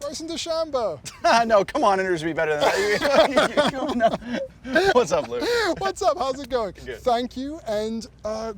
Bryson DeChambeau. No, come on, introduce me better than that. What's up, Luke? What's up? How's it going? Good. Thank you, and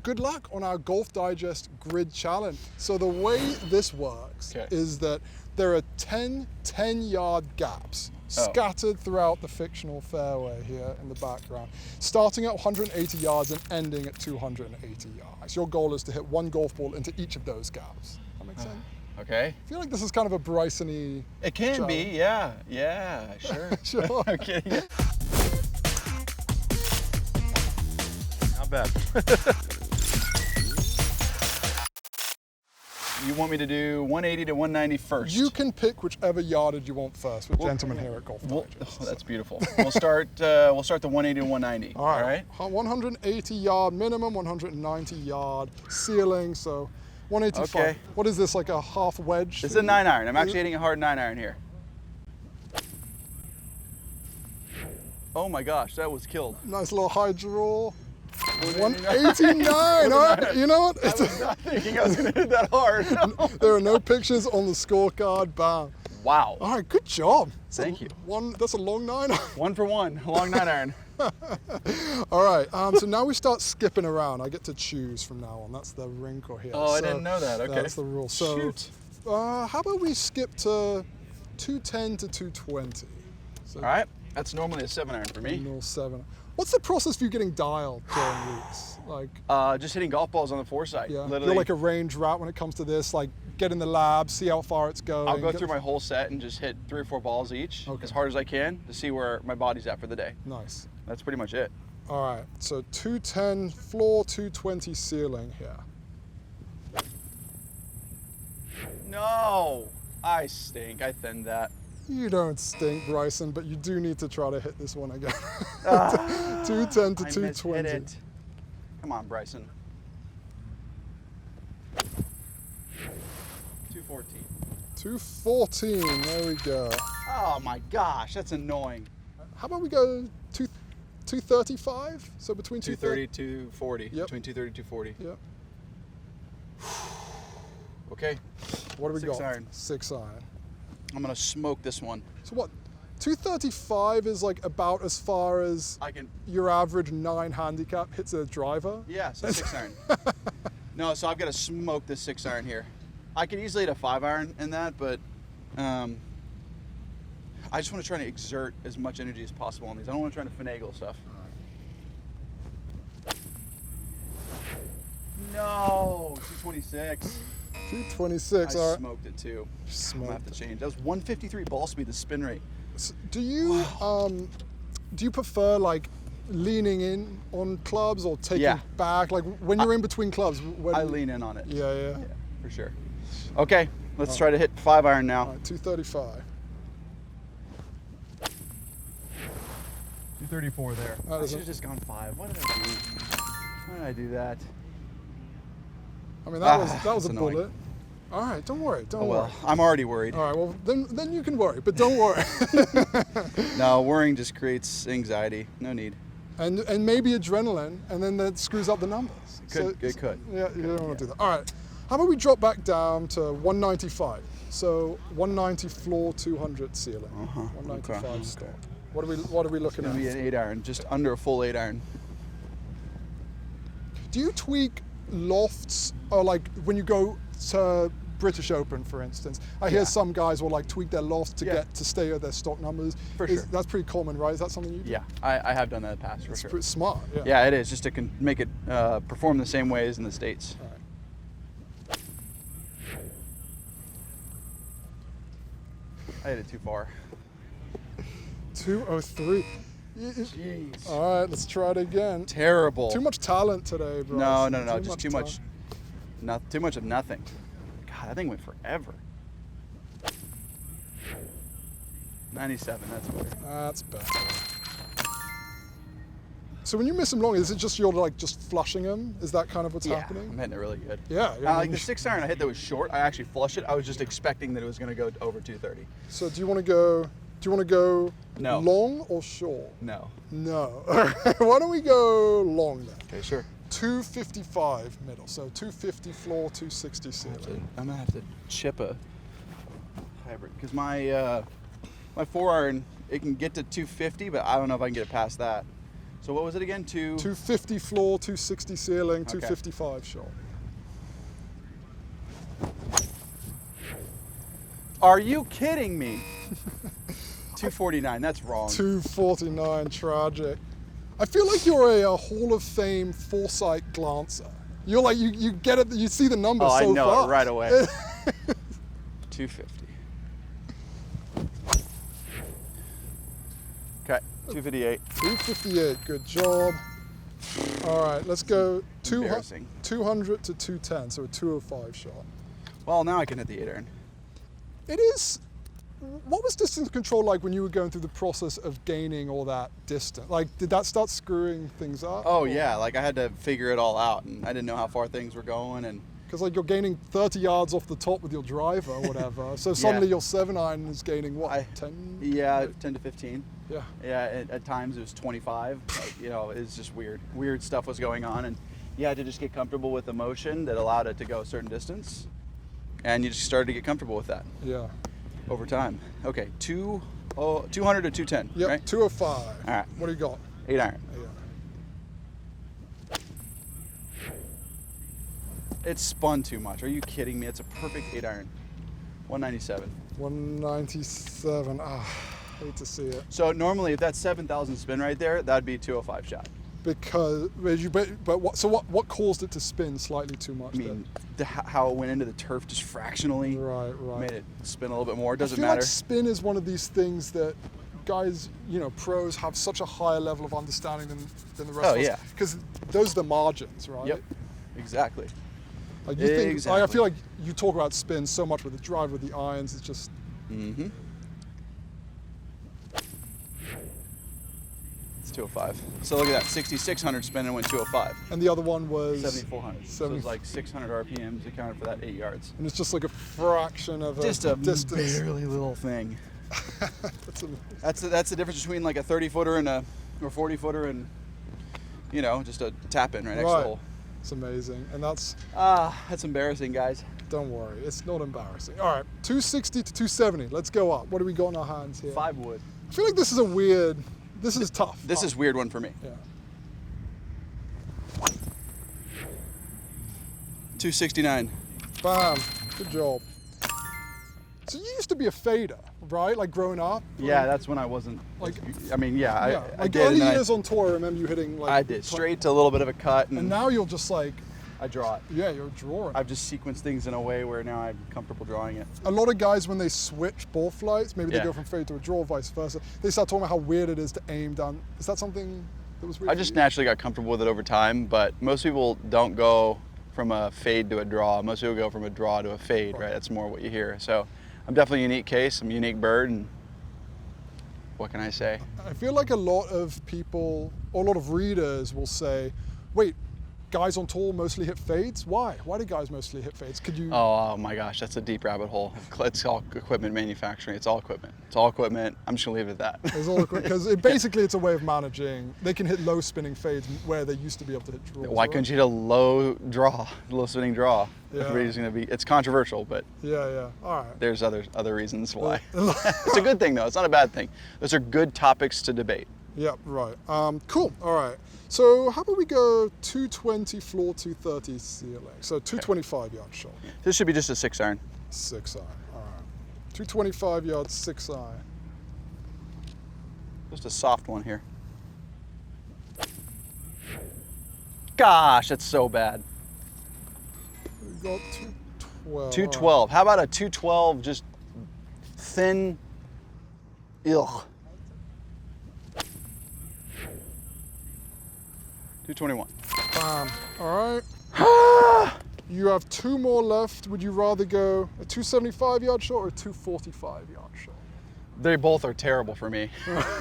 good luck on our Golf Digest Grid Challenge. So the way this works is that there are 10 10-yard gaps scattered throughout the fictional fairway here in the background, starting at 180 yards and ending at 280 yards. Your goal is to hit one golf ball into each of those gaps. That makes sense? Okay. I feel like this is kind of a Bryson-y It can challenge. be, yeah. Yeah, sure. Sure. Okay. Not bad. You want me to do 180 to 190 first? You can pick whichever yardage you want first. We're gentlemen here at Golf Digest. Oh, that's beautiful. We'll start the 180 to 190. All right. 180 yard minimum, 190 yard ceiling. So 185. Okay. What is this, like a half wedge? This is a 9-iron. I'm actually hitting a hard 9-iron here. Oh my gosh, that was killed. Nice little high draw. 189. All right. You know what? I was not thinking I was going to hit that hard. There are no pictures on the scorecard. Bam. Wow. All right. Good job. Thank you. That's a long 9. 1 for 1. A long 9-iron. All right. So now we start skipping around. I get to choose from now on. That's the wrinkle here. Oh, I didn't know that. Okay. That's the rule. So, shoot. How about we skip to 210 to 220? So All right. That's normally a 7-iron for me. North 7. What's the process for you getting dialed during weeks? Like, just hitting golf balls on the foresight. yeah, Literally. you're like a range rat when it comes to this. Like, get in the lab, see how far it's going. I'll go through my whole set and just hit 3 or 4 balls each as hard as I can to see where my body's at for the day. Nice. That's pretty much it. All right. So 210 floor, 220 ceiling here. No, I stink. I thinned that. You don't stink, Bryson, but you do need to try to hit this one again. 210 to I 220. mishit it. Come on, Bryson. 214. 214. There we go. Oh my gosh, that's annoying. How about we go 235? So between 230, 240. Yep. Between 230 and 240. Yep. Okay. What do we got? 6-iron. 6-iron. I'm gonna smoke this one. So what? 235 is like about as far as I can. your average 9 handicap hits a driver? Yeah, so 6-iron. No, so I've got to smoke this 6-iron here. I could easily hit a 5-iron in that, but I just want to try to exert as much energy as possible on these. I don't want to try to finagle stuff. No, 226. 226. I All right. smoked it too. I'm Smoked gonna have to change. That was 153 ball speed, the spin rate. So do you prefer like leaning in on clubs or taking back? Like when you're in between clubs, I lean in on it. Yeah, for sure. Okay, let's try to hit 5-iron now. All right, 235. 234 there. I should have just gone 5. What did I do? Why did I do that? I mean, that was a annoying. bullet. All right, don't worry, don't Well, worry. I'm already worried. All right, well then you can worry, but don't worry. No, worrying just creates anxiety. No need. and maybe adrenaline, and then that screws up the numbers. It could. Yeah, you don't want to do that. All right, how about we drop back down to 195? So 190 floor, 200 ceiling. 195 stop. What are we looking It's at? gonna be an 8-iron, just under a full 8-iron. Do you tweak lofts, or like when you go to British Open, for instance? I hear some guys will like tweak their lofts to get to stay at their stock numbers. For sure. That's pretty common, right? Is that something you do? Yeah, I have done that in the past for It's sure. pretty smart. Yeah. Yeah, it is, just to make it perform the same way as in the States. All right. I hit it too far. 203. Jeez. All right, let's try it again. Terrible. Too much talent today, bro. No, just too much. Too much of nothing. God, that thing went forever. 97, that's better. That's better. So when you miss them long, is it just you're like just flushing them? Is that kind of what's happening? I'm hitting it really good. Yeah. Like the 6-iron I hit that was short, I actually flushed it. I was just expecting that it was going to go over 230. So do you want to go No. long or short? No. No. Why don't we go long then? Okay, sure. 255 middle. So 250 floor, 260 ceiling. I'm going to have to chip a hybrid because my 4-iron, it can get to 250, but I don't know if I can get it past that. So what was it again? 250 floor, 260 ceiling, 255 shot. Are you kidding me? 249, that's wrong. 249, tragic. I feel like you're a Hall of Fame foresight glancer. You're like, you get it, you see the number so fast. I know it right away. 250. Okay, 258. 258, good job. All right, let's go 200 to 210, so a 205 shot. Well, now I can hit the 8-iron. It is, what was distance control like when you were going through the process of gaining all that distance? Like, did that start screwing things up? Oh yeah, like I had to figure it all out, and I didn't know how far things were going, and because like you're gaining 30 yards off the top with your driver or whatever, so suddenly your 7-iron is gaining what, 10? Yeah, 10 to 15. Yeah. Yeah, at times it was 25. You know, it's just weird. Weird stuff was going on, and you had to just get comfortable with the motion that allowed it to go a certain distance, and you just started to get comfortable with that. Yeah. Over time. Okay, 200 to 210. Yep, right? 205. All right. What do you got? 8-iron. Yeah. It's spun too much. Are you kidding me? It's a perfect 8-iron. 197. 197. Ah, hate to see it. So normally, if that's 7,000 spin right there, that'd be a 205 shot. Because, what caused it to spin slightly too much? I mean, how it went into the turf just fractionally made it spin a little bit more. It doesn't matter. Like spin is one of these things that guys, pros have such a higher level of understanding than the rest of us. Oh yeah. Because those are the margins, right? Yep. Exactly. Like you think, I feel like you talk about spin so much with the drive, with the irons. It's just. Mm-hmm. It's 205. So look at that, 6,600 spin and went 205. And the other one was 7,400. So it was like 600 RPMs accounted for that 8 yards. And it's just like a fraction of just a distance. Barely little thing. That's the difference between like a 30-footer and or 40-footer and just a tap in right next to the hole. It's amazing, and that's embarrassing, guys. Don't worry, it's not embarrassing. All right, 260 to 270. Let's go up. What do we got in our hands here? 5 wood. I feel like this is This is tough. This is a weird one for me. Yeah. 269. Bam. Good job. So you used to be a fader, right? Like growing up? Yeah, that's when I wasn't. I did. Early years on tour, I remember you hitting like. I did. Straight to a little bit of a cut. And now you're just like. I draw it. Yeah, you're drawing. I've just sequenced things in a way where now I'm comfortable drawing it. A lot of guys, when they switch ball flights, maybe they go from fade to a draw, vice versa, they start talking about how weird it is to aim down. Is that something that was weird? I just naturally got comfortable with it over time, but most people don't go from a fade to a draw. Most people go from a draw to a fade, right? That's more what you hear. So I'm definitely a unique case. I'm a unique bird, and what can I say? I feel like a lot of people, or a lot of readers will say, wait, guys on tour mostly hit fades? Why? Why do guys mostly hit fades? Could you? Oh my gosh, that's a deep rabbit hole. It's all equipment manufacturing. It's all equipment. It's all equipment. I'm just gonna leave it at that. It's all equipment because basically it's a way of managing. They can hit low spinning fades where they used to be able to hit draws. Why couldn't you hit a low spinning draw? Yeah. Everybody's gonna be. It's controversial, but yeah. All right. There's other reasons why. It's a good thing though. It's not a bad thing. Those are good topics to debate. Yeah, right. Cool. All right. So how about we go 220 floor, 230 ceiling? So 225 yard shot. This should be just a 6-iron. 6-iron. All right. 225 yards, 6-iron. Just a soft one here. Gosh, that's so bad. We got 212. 212. Right. How about a 212 just thin? Ugh. 221. All right. You have 2 more left. Would you rather go a 275 yard shot or a 245 yard shot? They both are terrible for me.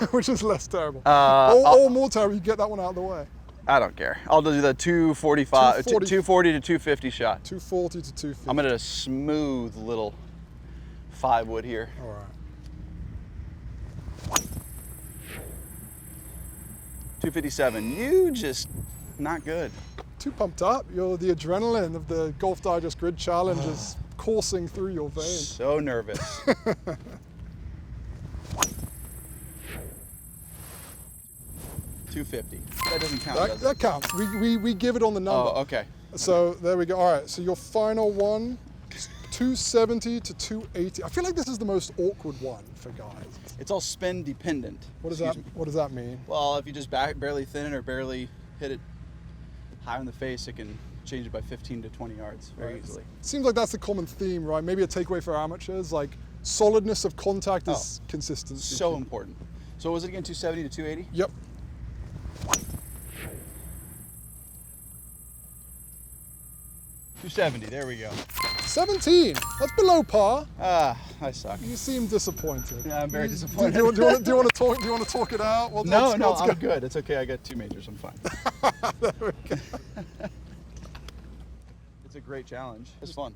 Which is less terrible? Or more terrible, you get that one out of the way. I don't care. I'll do the 245, 240 to 250 shot. 240 to 250. I'm at a smooth little 5 wood here. All right. 257. You just not good. Too pumped up. You're the adrenaline of the Golf Digest Grid Challenge is coursing through your veins. So nervous. 250. That doesn't count, does it? That counts. We give it on the number. Oh, okay. So there we go. All right, so your final one, 270 to 280. I feel like this is the most awkward one for guys. It's all spin dependent. What does that mean? Well, if you just barely thin it or barely hit it high in the face, it can change it by 15 to 20 yards very easily. Seems like that's the common theme, right? Maybe a takeaway for amateurs, like solidness of contact is consistency. So important. So was it again 270 to 280? Yep. 270, there we go. 17, that's below par. Ah, I suck. You seem disappointed. Yeah, I'm very disappointed. Do you want to talk it out? No, I'm good. It's okay. I got 2 majors. I'm fine. There we go. It's a great challenge. It's fun.